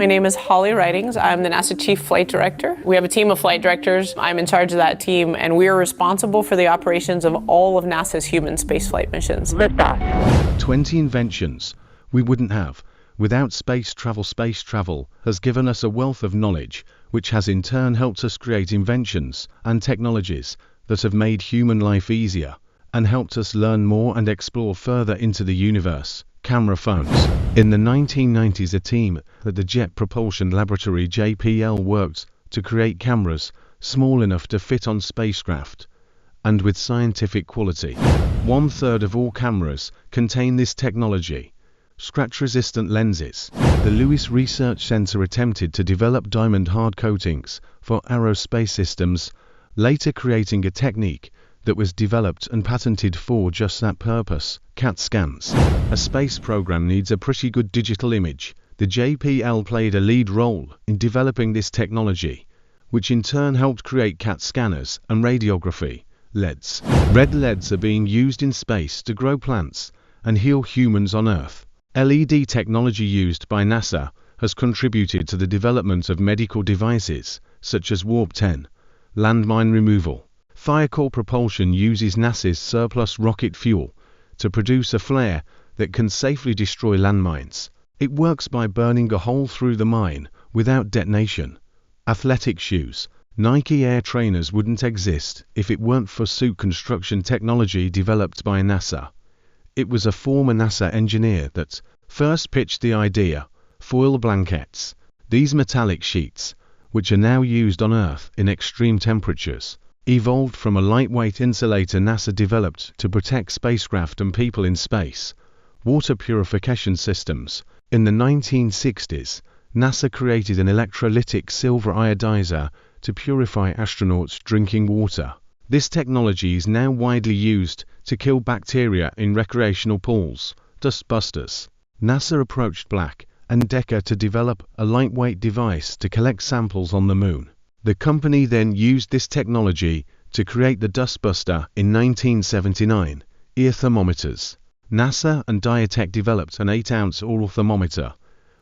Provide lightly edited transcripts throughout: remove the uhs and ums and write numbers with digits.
My name is Holly Ridings. I'm the NASA Chief Flight Director. We have a team of flight directors. I'm in charge of that team, and we are responsible for the operations of all of NASA's human spaceflight missions. Liftoff. 20 inventions we wouldn't have without space travel. Space travel has given us a wealth of knowledge, which has in turn helped us create inventions and technologies that have made human life easier and helped us learn more and explore further into the universe. Camera phones. In the 1990s, a team at the Jet Propulsion Laboratory JPL worked to create cameras small enough to fit on spacecraft and with scientific quality. 1/3 of all cameras contain this technology. Scratch-resistant lenses. The Lewis Research Center attempted to develop diamond hard coatings for aerospace systems, later creating a technique that was developed and patented for just that purpose. CAT scans. A space program needs a pretty good digital image. The JPL played a lead role in developing this technology, which in turn helped create CAT scanners and radiography. LEDs. Red LEDs are being used in space to grow plants and heal humans on Earth. LED technology used by NASA has contributed to the development of medical devices such as Warp 10, landmine removal. Firecore propulsion uses NASA's surplus rocket fuel to produce a flare that can safely destroy landmines. It works by burning a hole through the mine without detonation. Athletic shoes. Nike Air trainers wouldn't exist if it weren't for suit construction technology developed by NASA. It was a former NASA engineer that first pitched the idea. Foil blankets. These metallic sheets, which are now used on Earth in extreme temperatures, evolved from a lightweight insulator NASA developed to protect spacecraft and people in space. Water purification systems. In the 1960s, NASA created an electrolytic silver iodizer to purify astronauts' drinking water. This technology is now widely used to kill bacteria in recreational pools. Dustbusters. NASA approached Black & Decker to develop a lightweight device to collect samples on the moon. The company then used this technology to create the Dustbuster in 1979. Ear thermometers. NASA and Diatec developed an 8-ounce oral thermometer,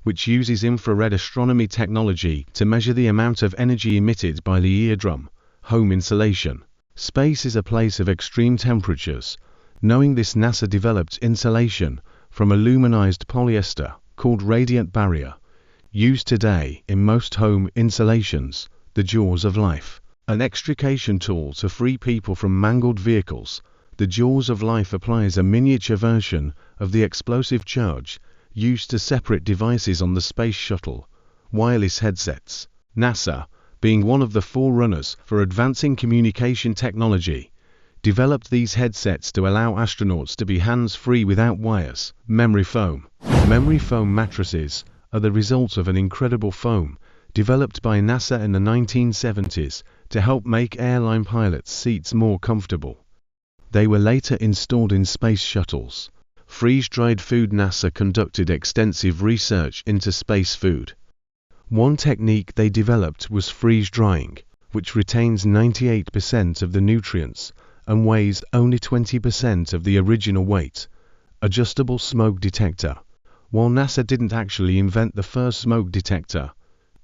which uses infrared astronomy technology to measure the amount of energy emitted by the eardrum. Home insulation. Space is a place of extreme temperatures. Knowing this, NASA developed insulation from aluminized polyester called radiant barrier, used today in most home insulations. The jaws of life. An extrication tool to free people from mangled vehicles. The jaws of life applies a miniature version of the explosive charge used to separate devices on the space shuttle. Wireless headsets. NASA, being one of the forerunners for advancing communication technology, developed these headsets to allow astronauts to be hands-free without wires. Memory foam. Memory foam mattresses are the result of an incredible foam developed by NASA in the 1970s to help make airline pilots' seats more comfortable. They were later installed in space shuttles. Freeze-dried food. NASA conducted extensive research into space food. One technique they developed was freeze-drying, which retains 98% of the nutrients and weighs only 20% of the original weight. Adjustable smoke detector. While NASA didn't actually invent the first smoke detector,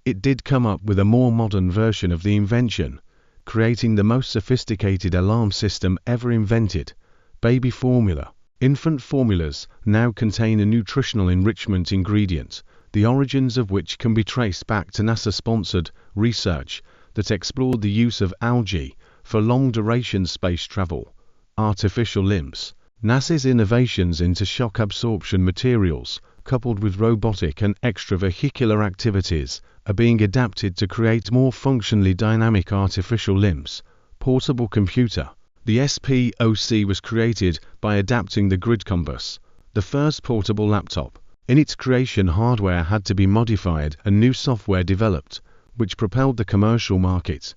it did come up with a more modern version of the invention, creating the most sophisticated alarm system ever invented. Baby formula. Infant formulas now contain a nutritional enrichment ingredient, the origins of which can be traced back to NASA-sponsored research that explored the use of algae for long-duration space travel. Artificial limbs. NASA's innovations into shock absorption materials, coupled with robotic and extravehicular activities, are being adapted to create more functionally dynamic artificial limbs. Portable computer. The SPOC was created by adapting the grid compass, the first portable laptop. In its creation, hardware had to be modified and new software developed, which propelled the commercial market.